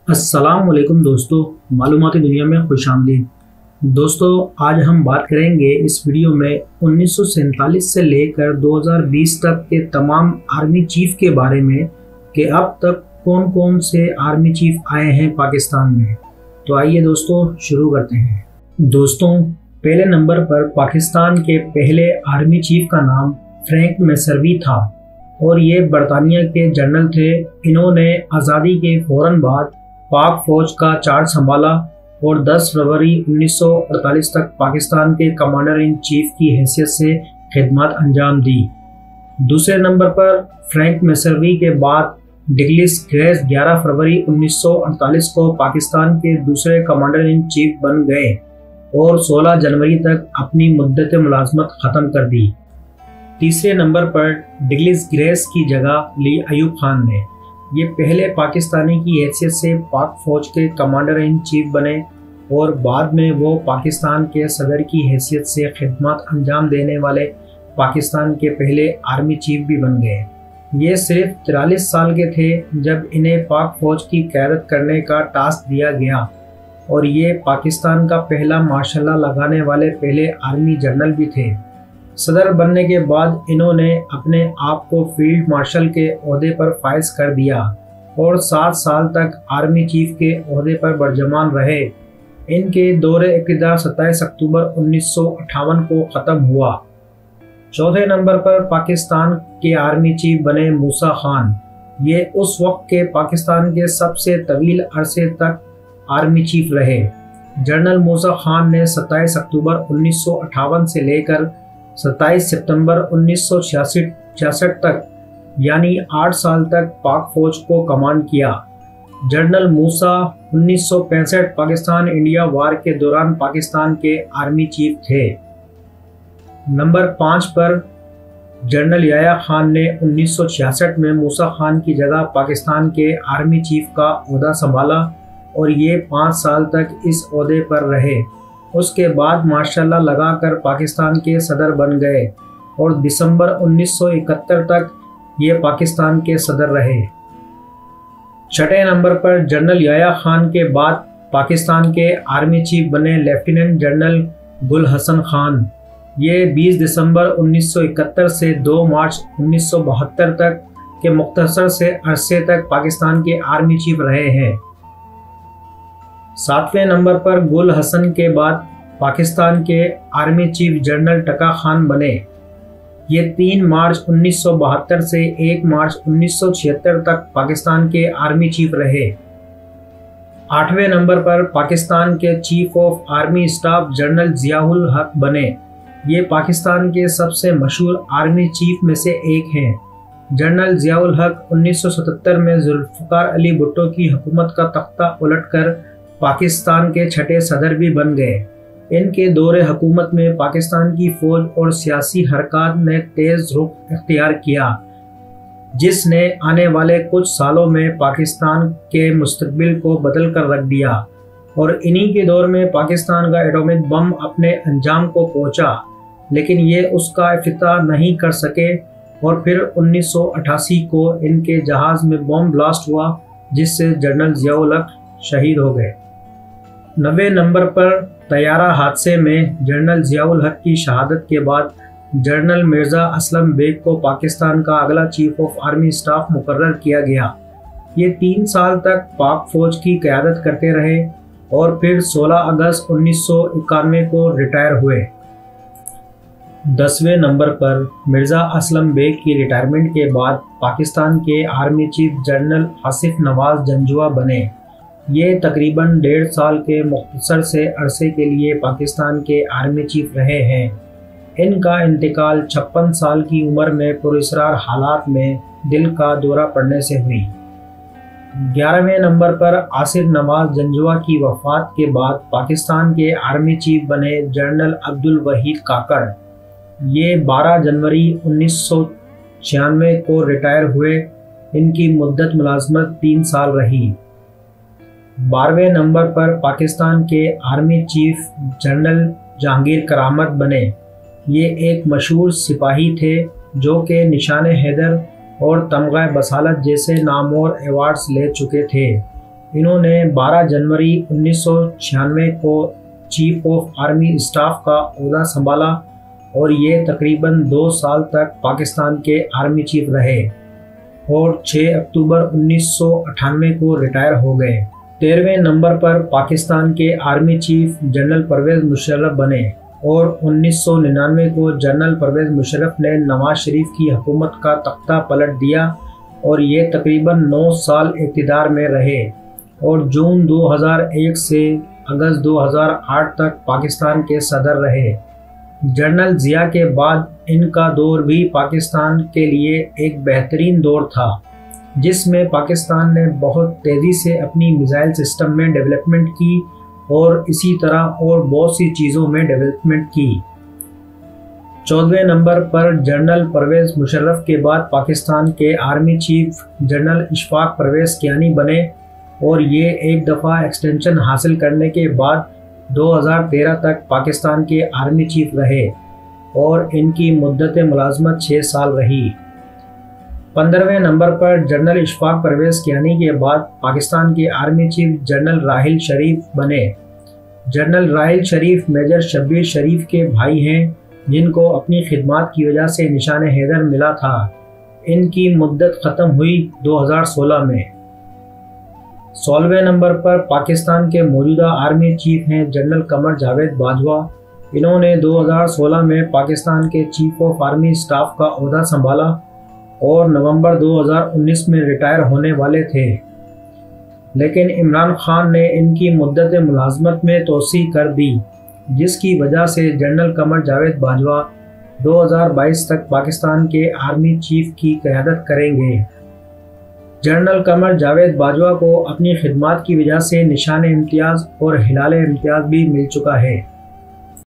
السلام علیکم دوستو، معلوماتی دنیا میں خوش آمدید۔ دوستو آج ہم بات کریں گے اس ویڈیو میں 1947 سے لے کر 2020 تک کے تمام آرمی چیف کے بارے میں کہ اب تک کون کون سے آرمی چیف آئے ہیں پاکستان میں۔ تو آئیے دوستو شروع کرتے ہیں۔ دوستوں پہلے نمبر پر پاکستان کے پہلے آرمی چیف کا نام فرینک میسروی تھا اور یہ برطانیہ کے جنرل تھے۔ انہوں نے آزادی کے فوراً بعد پاک فوج کا چارج سنبھالا اور 10 فروری 1948 تک پاکستان کے کمانڈر ان چیف کی حیثیت سے خدمات انجام دی۔ دوسرے نمبر پر فرینک میسروی کے بعد ڈگلس گریس 11 فروری 1948 کو پاکستان کے دوسرے کمانڈر ان چیف بن گئے اور 16 جنوری تک اپنی مدت ملازمت ختم کر دی۔ تیسرے نمبر پر ڈگلس گریس کی جگہ لی ایوب خان نے۔ یہ پہلے پاکستانی کی حیثیت سے پاک فوج کے کمانڈر ان چیف بنے اور بعد میں وہ پاکستان کے صدر کی حیثیت سے خدمات انجام دینے والے پاکستان کے پہلے آرمی چیف بھی بن گئے۔ یہ صرف 43 سال کے تھے جب انہیں پاک فوج کی قیادت کرنے کا ٹاسک دیا گیا اور یہ پاکستان کا پہلا ماشاء اللہ لگانے والے پہلے آرمی جنرل بھی تھے۔ صدر بننے کے بعد انہوں نے اپنے آپ کو فیلڈ مارشل کے عہدے پر فائز کر دیا اور 7 سال تک آرمی چیف کے عہدے پر برجمان رہے۔ ان کے دور اقتدار 27 اکتوبر 1958 کو ختم ہوا۔ چوتھے نمبر پر پاکستان کے آرمی چیف بنے موسیٰ خان۔ یہ اس وقت کے پاکستان کے سب سے طویل عرصے تک آرمی چیف رہے۔ جنرل موسیٰ خان نے 27 اکتوبر 1958 سے لے کر 27 ستمبر 1966 تک یعنی 8 سال تک پاک فوج کو کمانڈ کیا۔ جنرل موسیٰ 1965 پاکستان انڈیا وار کے دوران پاکستان کے آرمی چیف تھے۔ نمبر 5 پر جنرل یحییٰ خان نے 1966 میں موسیٰ خان کی جگہ پاکستان کے آرمی چیف کا عہدہ سنبھالا اور یہ 5 سال تک اس عہدے پر رہے۔ اس کے بعد ماشاء اللہ لگا کر پاکستان کے صدر بن گئے اور دسمبر 1971 تک یہ پاکستان کے صدر رہے۔ چھٹے نمبر پر جنرل یحییٰ خان کے بعد پاکستان کے آرمی چیف بنے لیفٹیننٹ جنرل گل حسن خان۔ یہ 20 دسمبر 1971 سے 2 مارچ 1972 تک کے مختصر سے عرصے تک پاکستان کے آرمی چیف رہے ہیں۔ 7ویں نمبر پر گل حسن کے بعد پاکستان کے army chief general tikka Khan بنے۔ یہ 3 مارچ 1972 سے 1 مارچ 1976 تک پاکستان کے آرمی چیف رہے۔ 8ویں نمبر پر پاکستان کے chief of army staff general Zia الحق بنے۔ یہ پاکستان کے سب سے مشہور آرمی چیف میں سے ایک ہیں۔ جنرل ضیاء الحق 1977 میں ذوالفقار علی بھٹو کی حکومت کا تختہ الٹ کر پاکستان کے چھٹے صدر بھی بن گئے۔ ان کے دور حکومت میں پاکستان کی فوج اور سیاسی حرکات نے تیز رخ اختیار کیا، جس نے آنے والے کچھ سالوں میں پاکستان کے مستقبل کو بدل کر رکھ دیا اور انہی کے دور میں پاکستان کا ایٹمک بم اپنے انجام کو پہنچا، لیکن یہ اس کا افتتاح نہیں کر سکے اور پھر 1988 کو ان کے جہاز میں بم بلاسٹ ہوا جس سے جنرل ضیاء الحق شہید ہو گئے۔ 90 نمبر پر طیارہ حادثے میں جنرل ضیاء الحق کی شہادت کے بعد جنرل مرزا اسلم بیگ کو پاکستان کا اگلا چیف آف آرمی اسٹاف مقرر کیا گیا۔ یہ 3 سال تک پاک فوج کی قیادت کرتے رہے اور پھر 16 اگست 1991 کو ریٹائر ہوئے۔ 10ویں نمبر پر مرزا اسلم بیگ کی ریٹائرمنٹ کے بعد پاکستان کے آرمی چیف جنرل آصف نواز جنجوعہ بنے۔ یہ تقریباً 1.5 سال کے مختصر سے عرصے کے لیے پاکستان کے آرمی چیف رہے ہیں۔ ان کا انتقال 56 سال کی عمر میں پراسرار حالات میں دل کا دورہ پڑنے سے ہوئی۔ 11ویں نمبر پر آصف نواز جنجوعہ کی وفات کے بعد پاکستان کے آرمی چیف بنے جنرل عبدالوحید کاکڑ۔ یہ 12 جنوری 1996 کو ریٹائر ہوئے۔ ان کی مدت ملازمت 3 سال رہی۔ 12ویں نمبر پر پاکستان کے آرمی چیف جنرل جہانگیر کرامت بنے۔ یہ ایک مشہور سپاہی تھے جو کہ نشان حیدر اور تمغہ بصالت جیسے نامور ایوارڈز لے چکے تھے۔ انہوں نے 12 جنوری 1996 کو چیف آف آرمی اسٹاف کا عہدہ سنبھالا اور یہ تقریباً 2 سال تک پاکستان کے آرمی چیف رہے اور 6 اکتوبر 1998 کو ریٹائر ہو گئے۔ 13ویں نمبر پر پاکستان کے army chief general Pervez Musharraf بنے اور 1999 کو جنرل پرویز مشرف نے نواز شریف کی حکومت کا تختہ پلٹ دیا اور یہ تقریباً 9 سال اقتدار میں رہے اور جون 2001 سے اگست 2008 تک پاکستان کے صدر رہے۔ جنرل ضیاء کے بعد ان کا دور بھی پاکستان کے لیے ایک بہترین دور تھا، جس میں پاکستان نے بہت تیزی سے اپنی میزائل سسٹم میں ڈیولپمنٹ کی اور اسی طرح اور بہت سی چیزوں میں ڈیولپمنٹ کی۔ 14ویں نمبر پر جنرل پرویز مشرف کے بعد پاکستان کے army chief general Ashfaq Pervez Kayani بنے اور یہ ایک دفعہ ایکسٹینشن حاصل کرنے کے بعد 2013 تک پاکستان کے آرمی چیف رہے اور ان کی مدت ملازمت 6 سال رہی۔ 15ویں نمبر پر جنرل اشفاق پرویز کیانی کے بعد پاکستان کے army chief general Raheel Sharif بنے۔ جنرل راحیل شریف میجر شبیر شریف کے بھائی ہیں، جن کو اپنی خدمات کی وجہ سے نشان حیدر ملا تھا۔ ان کی مدت ختم ہوئی 2016 میں۔ 16ویں نمبر پر پاکستان کے موجودہ آرمی چیف ہیں جنرل قمر جاوید باجوہ۔ انہوں نے 2016 میں پاکستان کے چیف آف آرمی اسٹاف کا عہدہ سنبھالا اور نومبر 2019 میں ریٹائر ہونے والے تھے، لیکن عمران خان نے ان کی مدت ملازمت میں توسیع کر دی، جس کی وجہ سے جنرل قمر جاوید باجوہ 2022 تک پاکستان کے آرمی چیف کی قیادت کریں گے۔ جنرل قمر جاوید باجوہ کو اپنی خدمات کی وجہ سے نشان امتیاز اور ہلال امتیاز بھی مل چکا ہے۔